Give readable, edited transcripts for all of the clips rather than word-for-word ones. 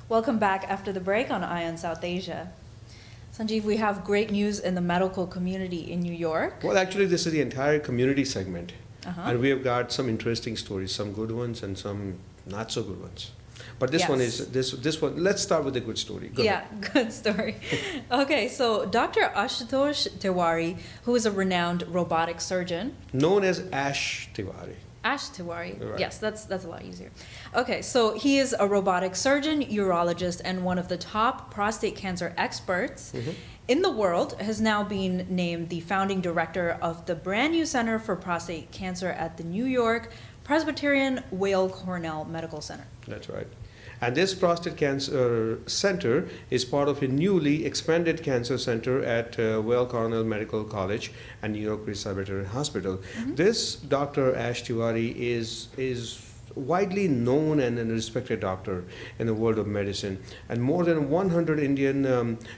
Welcome back after the break on Ion South Asia. Sanjiv, we have great news in the medical community in New York. Well, actually, this is the entire community segment. Uh-huh. And we have got some interesting stories, some good ones and some not so good ones. But this one is, this one, let's start with a good story. Go ahead. Good story. Okay, so Dr. Ashutosh Tiwari, who is a renowned robotic surgeon. Known as Ash Tiwari. Ash Tiwari. Right. Yes, that's a lot easier. Okay, so he is a robotic surgeon, urologist, and one of the top prostate cancer experts in the world, has now been named the founding director of the brand new Center for Prostate Cancer at the New York Presbyterian Weill Cornell Medical Center. That's right. And this prostate cancer center is part of a newly expanded cancer center at Weill Cornell Medical College and New York Presbyterian Hospital. This Dr. Ash Tiwari is widely known and a respected doctor in the world of medicine. And more than 100 Indian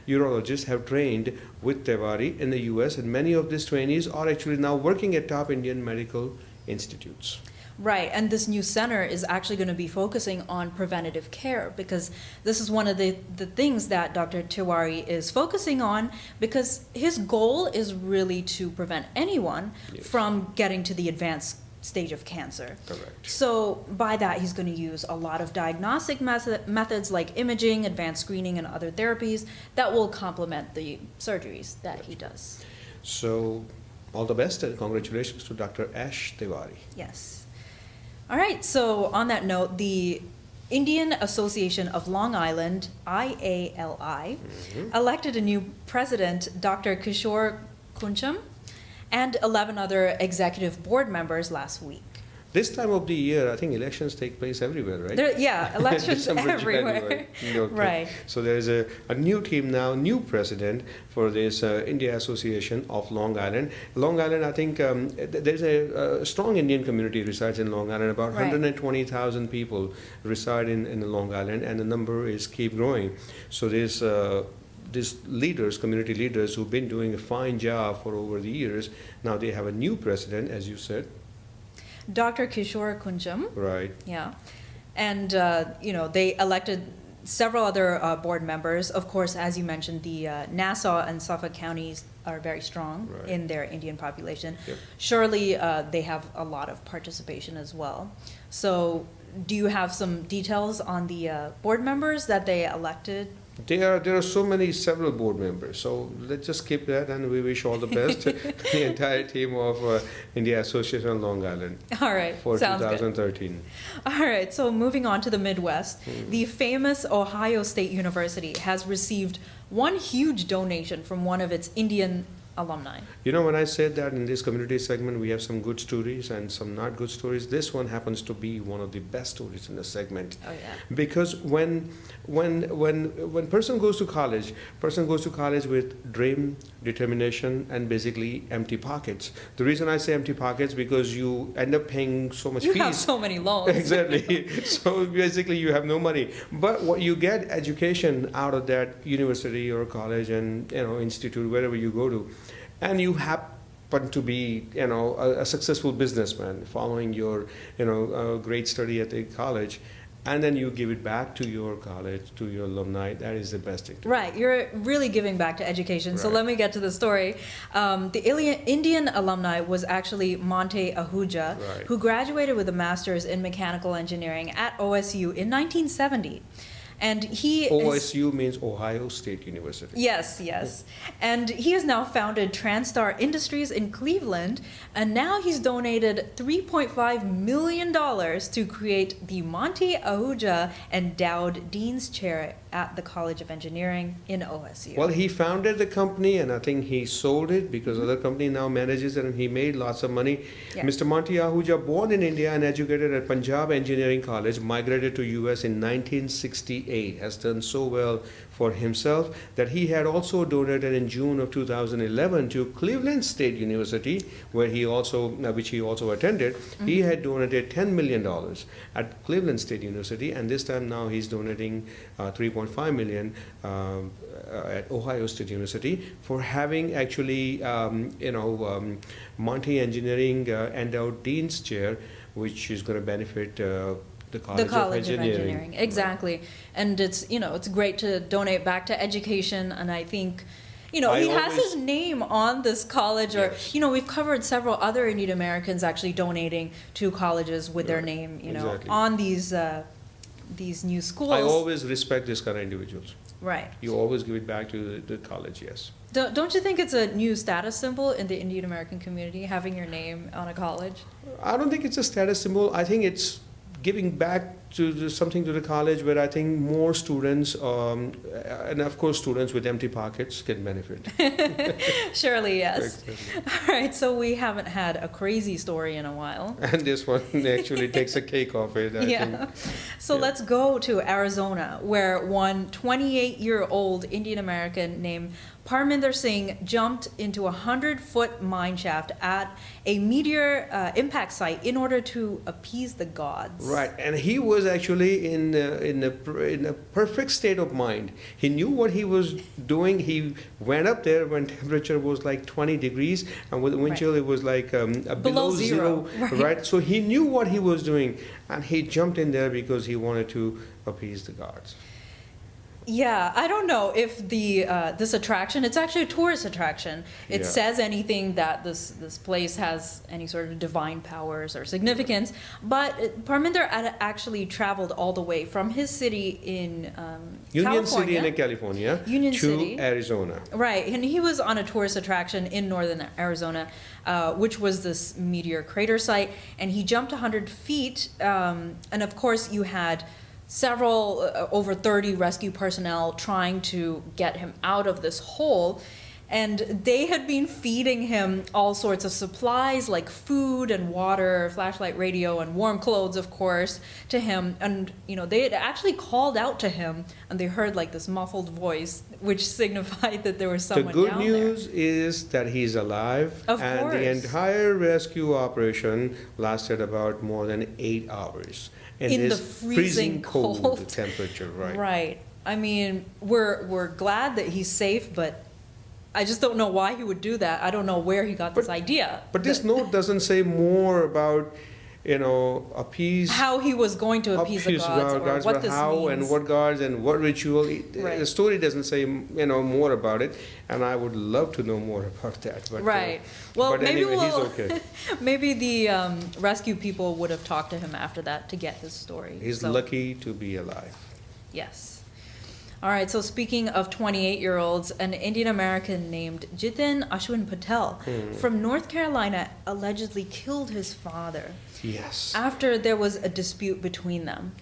urologists have trained with Tiwari in the US, and many of these trainees are actually now working at top Indian medical institutes. Right, and this new center is actually going to be focusing on preventative care, because this is one of the things that Dr. Tiwari is focusing on, because his goal is really to prevent anyone from getting to the advanced stage of cancer. Correct. So by that, he's going to use a lot of diagnostic methods like imaging, advanced screening, and other therapies that will complement the surgeries that he does. So all the best and congratulations to Dr. Ash Tiwari. Yes. All right, so on that note, the Indian Association of Long Island, IALI, elected a new president, Dr. Kishore Kuncham, and 11 other executive board members last week. This time of the year, I think elections take place everywhere, right? Elections December, everywhere. Okay. Right. So there's a new team now, new president for this India Association of Long Island. Long Island, I think there's a strong Indian community resides in Long Island. About 120,000 people reside in Long Island, and the number is keep growing. So there's these leaders, community leaders, who've been doing a fine job for over the years. Now they have a new president, as you said. Dr. Kishore Kuncham. Right. Yeah. And, they elected several other board members. Of course, as you mentioned, the Nassau and Suffolk counties are very strong in their Indian population. Yep. Surely they have a lot of participation as well. So do you have some details on the board members that they elected? There are several board members. So let's just skip that, and we wish all the best to the entire team of India Association of Long Island. All right, for sounds 2013. Good. All right, so moving on to the Midwest, the famous Ohio State University has received one huge donation from one of its Indian alumni. You know, when I said that in this community segment we have some good stories and some not good stories, this one happens to be one of the best stories in the segment. Oh yeah. Because when person goes to college with dream, determination, and basically empty pockets. The reason I say empty pockets because you end up paying so much fees. You have so many loans. Exactly. So basically you have no money. But what you get education out of that university or college and institute, wherever you go to, and you happen to be a successful businessman following your great study at the college, and then you give it back to your college, to your alumni. That is the best thing. Right, you're really giving back to education. Right. So let me get to the story. The Indian alumni was actually Monte Ahuja, who graduated with a master's in mechanical engineering at OSU in 1970. And OSU means Ohio State University. Yes. And he has now founded Transtar Industries in Cleveland, and now he's donated $3.5 million to create the Monte Ahuja Endowed Dean's Chair at the College of Engineering in OSU. Well, he founded the company, and I think he sold it because other company now manages it, and he made lots of money. Yeah. Mr. Monte Ahuja, born in India and educated at Punjab Engineering College, migrated to US in 1968, has done so well for himself that he had also donated in June of 2011 to Cleveland State University, which he also attended. He had donated $10 million at Cleveland State University, and this time now he's donating $3.5 million at Ohio State University for having actually Monte Engineering Endowed Dean's Chair, which is going to benefit the College, of Engineering. Exactly. And it's, you know, it's great to donate back to education. And I think, you know, he has his name on this college, or, Yes. you know, we've covered several other Indian Americans actually donating to colleges with their Right. name, you know, Exactly. on these new schools. I always respect this kind of individuals. Right. You always give it back to the college, yes. Don't you think it's a new status symbol in the Indian American community, having your name on a college? I don't think it's a status symbol. I think it's giving back to something to the college where I think more students, and of course students with empty pockets can benefit. Surely, yes. Exactly. All right, so we haven't had a crazy story in a while. And this one actually takes a cake off it, I think. So Yeah. let's go to Arizona, where one 28-year-old Indian American named Parminder Singh jumped into a 100-foot mine shaft at a meteor impact site in order to appease the gods. Right, and he was actually in a perfect state of mind. He knew what he was doing. He went up there when temperature was like 20 degrees, and with the wind chill it was like below zero. Right, so he knew what he was doing, and he jumped in there because he wanted to appease the gods. Yeah, I don't know if the this attraction, it's actually a tourist attraction. It Yeah. says anything that this place has any sort of divine powers or significance. But Parminder actually traveled all the way from his city in Union City California. in California Union to City. Arizona. Right, and he was on a tourist attraction in northern Arizona, which was this meteor crater site, and he jumped 100 feet, and of course you had several, over 30 rescue personnel trying to get him out of this hole, and they had been feeding him all sorts of supplies like food and water, flashlight, radio, and warm clothes, of course, to him. And you know, they had actually called out to him, and they heard like this muffled voice, which signified that there was someone The good down news is that he's alive, Of and course. the entire rescue operation lasted about more than 8 hours In the this freezing cold. temperature. there. Right. Right. I mean, we're glad that he's safe, but I just don't know why he would do that. I don't know where he got this idea. But this note doesn't say more about, you know, How he was going to appease the gods, or what but this how means. and what gods and what ritual. Right. The story doesn't say, you know, more about it, and I would love to know more about that. But, Right. Well, but maybe anyway, he's we'll. okay. Maybe the rescue people would have talked to him after that to get his story. He's So, lucky to be alive. Yes. All right, so speaking of 28-year-olds, an Indian American named Jatin Patel from North Carolina allegedly killed his father Yes. after there was a dispute between them.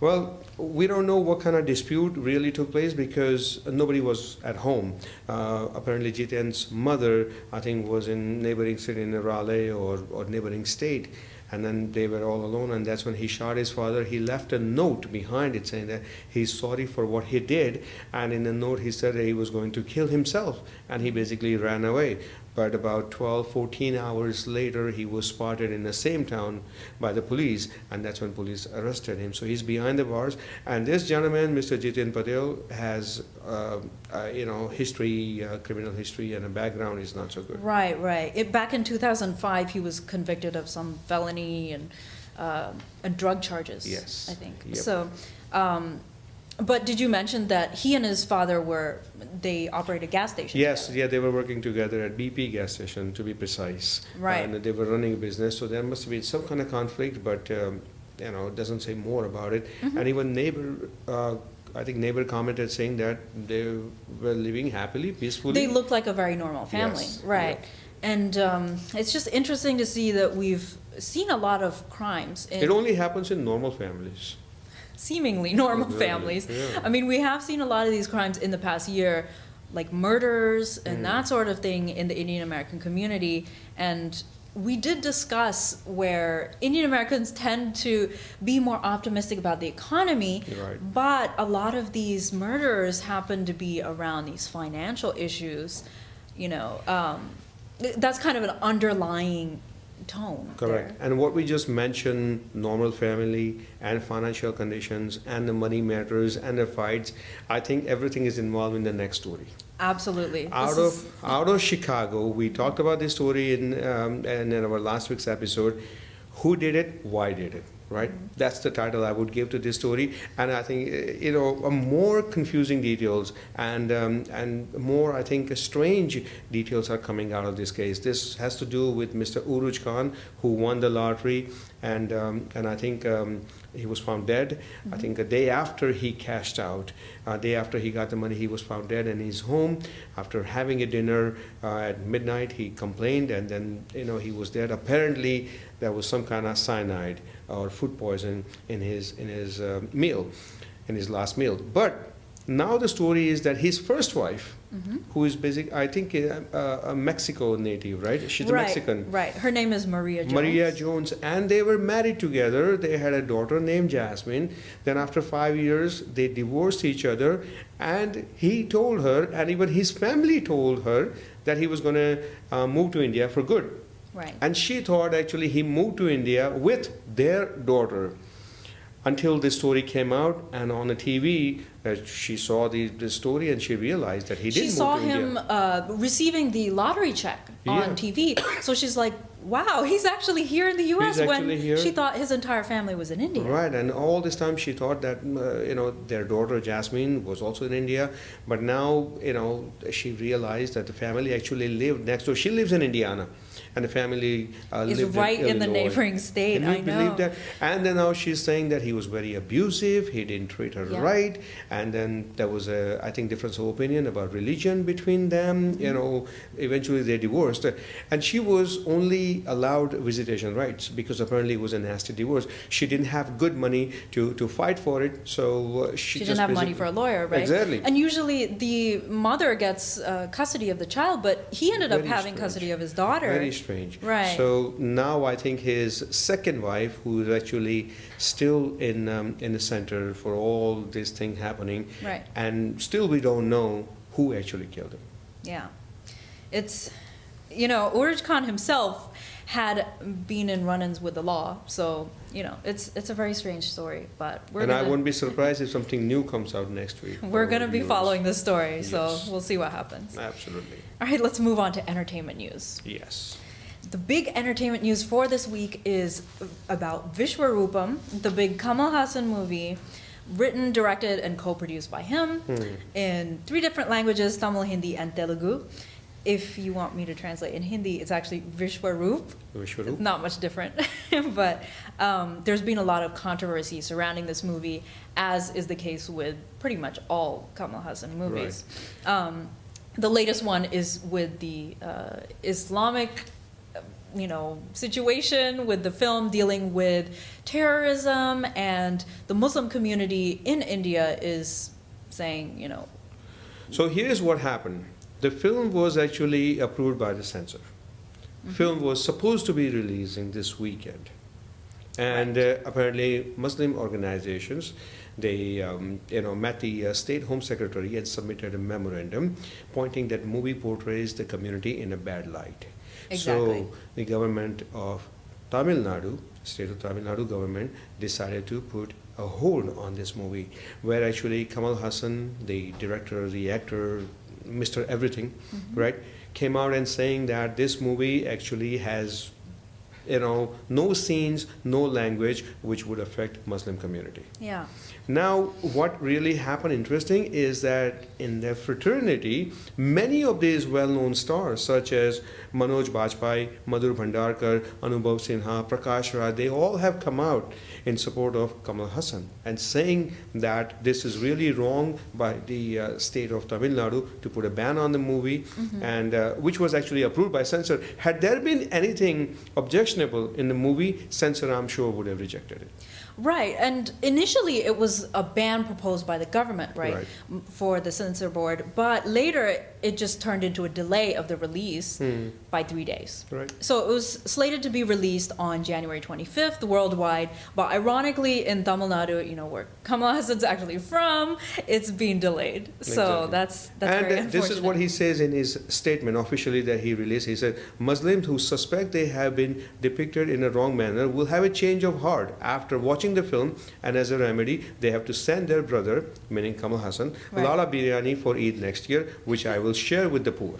Well, we don't know what kind of dispute really took place because nobody was at home. Apparently, Jitin's mother, I think, was in neighboring city in Raleigh or neighboring state. And then they were all alone, and that's when he shot his father. He left a note behind it saying that he's sorry for what he did, and in the note he said that he was going to kill himself, and he basically ran away. But about 12, 14 hours later, he was spotted in the same town by the police, and that's when police arrested him. So he's behind the bars, and this gentleman, Mr. Jatin Patel, has, you know, history, criminal history, and a background is not so good. Right, right. Back in 2005, he was convicted of some felony and drug charges. Yes. I think. Yep. So, but did you mention that he and his father they operate a gas station? Yes, together? yeah, they were working together at BP gas station, to be precise. Right. And they were running a business, so there must have been some kind of conflict, but, you know, it doesn't say more about it. Mm-hmm. And even I think neighbor commented saying that they were living happily, peacefully. They look like a very normal family, Yes, right? yep. And it's just interesting to see that we've seen a lot of crimes in It only happens in normal families. seemingly normal Really, families. yeah. I mean, we have seen a lot of these crimes in the past year, like murders and that sort of thing in the Indian American community. And we did discuss where Indian Americans tend to be more optimistic about the economy, Right. but a lot of these murders happen to be around these financial issues. You know, that's kind of an underlying tone. Correct. there. And what we just mentioned, normal family and financial conditions and the money matters and the fights, I think everything is involved in the next story. Absolutely. Out of Chicago, we talked about this story in our last week's episode. Who did it? Why did it? right? That's the title I would give to this story. And I think, more confusing details and more, I think, strange details are coming out of this case. This has to do with Mr. Uruj Khan, who won the lottery, and I think he was found dead. I think a day after he cashed out, a day after he got the money, he was found dead in his home. After having a dinner at midnight, he complained, and then he was dead. Apparently, there was some kind of cyanide or food poison in his meal, in his last meal. But now the story is that his first wife, who is I think a Mexico native, right? She's a Mexican. Right. Her name is Maria Jones. Maria Jones, and they were married together. They had a daughter named Jasmine. Then after 5 years, they divorced each other, and he told her, and even his family told her, that he was going to move to India for good. Right. And she thought actually he moved to India with their daughter, until this story came out, and on the TV, she saw the story, and she realized that he didn't move to India. She saw him receiving the lottery check on TV. So she's like, wow, he's actually here in the U.S. when she thought his entire family was in India. Right, and all this time she thought that, their daughter Jasmine was also in India. But now, she realized that the family actually lived next door. She lives in Indiana. And the family lived right in the Illinois. neighboring state. Can you I know. believe that? And then now she's saying that he was very abusive. He didn't treat her right. And then there was I think, difference of opinion about religion between them. Eventually they divorced, and she was only allowed visitation rights because apparently it was a nasty divorce. She didn't have good money to fight for it, so she didn't have money for a lawyer, right? Exactly. And usually the mother gets custody of the child, but he ended up having custody of his daughter. Very strange. Right. So now I think his second wife, who is actually still in the center for all this thing happening, right? And still we don't know who actually killed him. Yeah, it's Uruj Khan himself had been in run-ins with the law, so it's a very strange story. But I wouldn't be surprised if something new comes out next week. We're going to be following this story, so we'll see what happens. Absolutely. All right, let's move on to entertainment news. Yes. The big entertainment news for this week is about Vishwarupam, the big Kamal Haasan movie, written, directed, and co-produced by him in 3 different languages, Tamil, Hindi, and Telugu. If you want me to translate in Hindi, it's actually Vishwaroop. It's not much different. But there's been a lot of controversy surrounding this movie, as is the case with pretty much all Kamal Haasan movies. Right. The latest one is with the Islamic situation, with the film dealing with terrorism, and the Muslim community in India is saying, So here's what happened. The film was actually approved by the censor. Film was supposed to be releasing this weekend. And apparently Muslim organizations, they met the state home secretary and submitted a memorandum pointing that movie portrays the community in a bad light. Exactly. So the government of Tamil Nadu, state of Tamil Nadu government, decided to put a hold on this movie, where actually Kamal Haasan, the director, the actor, Mr. Everything, right, came out and saying that this movie actually has, no scenes, no language which would affect Muslim community. Yeah. Now, what really happened interesting is that in their fraternity, many of these well-known stars, such as Manoj Bajpayee, Madhur Bhandarkar, Anubhav Sinha, Prakash Raj, they all have come out in support of Kamal Haasan and saying that this is really wrong by the state of Tamil Nadu to put a ban on the movie, and which was actually approved by censor. Had there been anything objectionable in the movie, censor, I'm sure, would have rejected it. Right, and initially it was a ban proposed by the government, right, for the censor board, but later it just turned into a delay of the release by 3 days. Right. So it was slated to be released on January 25th worldwide, but ironically in Tamil Nadu, where Kamal Haasan's actually from, it's being delayed. So that's very unfortunate. This is what he says in his statement officially that he released. He said, Muslims who suspect they have been depicted in a wrong manner will have a change of heart after watching the film, and as a remedy, they have to send their brother, meaning Kamal Haasan, Lala Biryani for Eid next year, which I will share with the poor.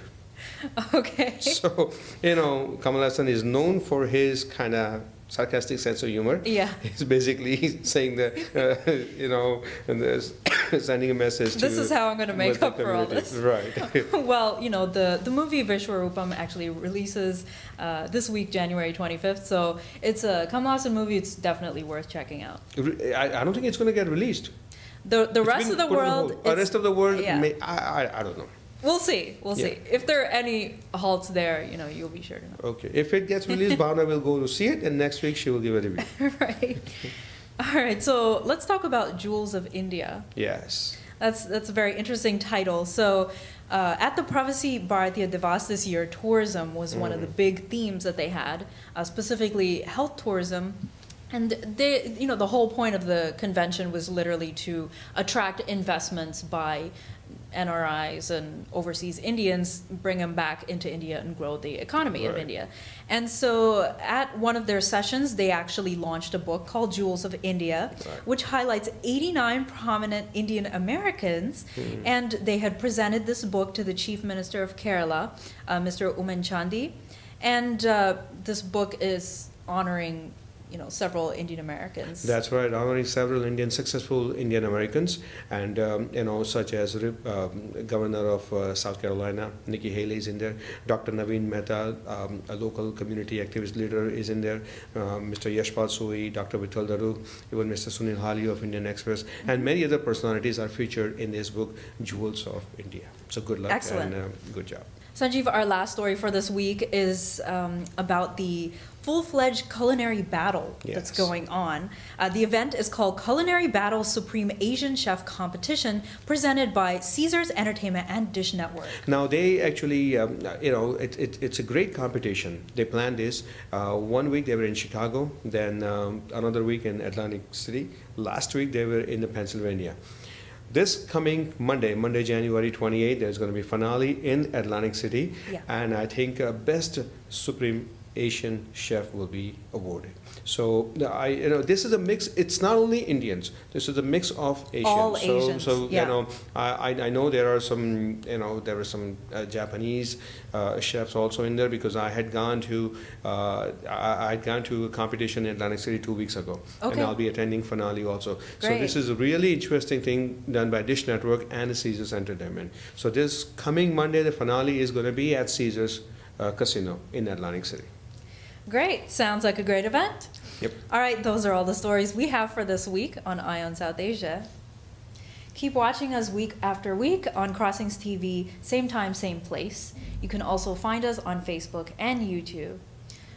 Okay. So, Kamal Haasan is known for his kind of sarcastic sense of humor. Yeah. It's basically saying that, and there's sending a message This is how I'm going to make Muslim up for all community. this. Right. Well, the movie Vishwarupam actually releases this week, January 25th. So it's a Kamal Haasan movie. It's definitely worth checking out. I don't think it's going to get released. The It's rest been of the put on world, hold. The rest of the world, yeah. I don't know. We'll see. We'll Yeah. see. If there are any halts there, you'll be sure to know. Okay. If it gets released, Bhavna will go to see it, and next week she will give a review. Right. All right. So let's talk about Jewels of India. Yes. That's a very interesting title. So at the Pravasi Bharatiya Divas this year, tourism was one of the big themes that they had, specifically health tourism. And the whole point of the convention was literally to attract investments by NRIs and overseas Indians, bring them back into India and grow the economy of Right. India. And so at one of their sessions, they actually launched a book called Jewels of India, Right. which highlights 89 prominent Indian Americans. And they had presented this book to the Chief Minister of Kerala, Mr. Chandi. And this book is honoring several Indian Americans. That's right, honoring several successful Indian Americans, and such as Governor of South Carolina, Nikki Haley is in there. Dr. Naveen Mehta, a local community activist leader, is in there. Mr. Yashpal Soi, Dr. Vittal Daru, even Mr. Sunil Hali of Indian Express, and many other personalities are featured in this book, Jewels of India. So good luck. Excellent. And good job. Sanjiv, our last story for this week is about the full-fledged culinary battle that's Yes. going on. The event is called Culinary Battles Supreme Asian Chef Competition, presented by Caesars Entertainment and Dish Network. Now they actually, it's a great competition. They planned this. 1 week they were in Chicago, then another week in Atlantic City. Last week they were in Pennsylvania. This coming Monday, January 28th, there's going to be finale in Atlantic City, Yeah. and I think best Supreme Asian chef will be awarded. So this is a mix. It's not only Indians. This is a mix of Asians. All so, Asians, So yeah. I know there are some there were some Japanese chefs also in there, because I had gone to a competition in Atlantic City 2 weeks ago, Okay. and I'll be attending finale also. So Great. this is a really interesting thing done by Dish Network and the Caesars Entertainment. So this coming Monday, the finale is going to be at Caesars Casino in Atlantic City. Great. Sounds like a great event. Yep. All right, those are all the stories we have for this week on Ion South Asia. Keep watching us week after week on Crossings TV, same time, same place. You can also find us on Facebook and YouTube.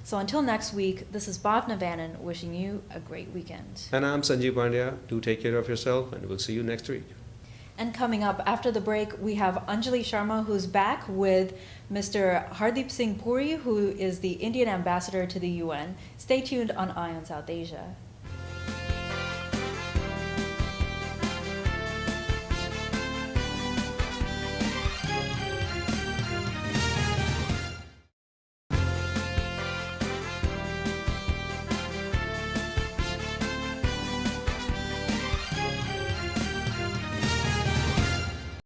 So until next week, this is Bhavna Vanan wishing you a great weekend. And I'm Sanjiv Pandya. Do take care of yourself, and we'll see you next week. And coming up after the break, we have Anjali Sharma, who's back with Mr. Hardeep Singh Puri, who is the Indian ambassador to the UN. Stay tuned on Ion South Asia.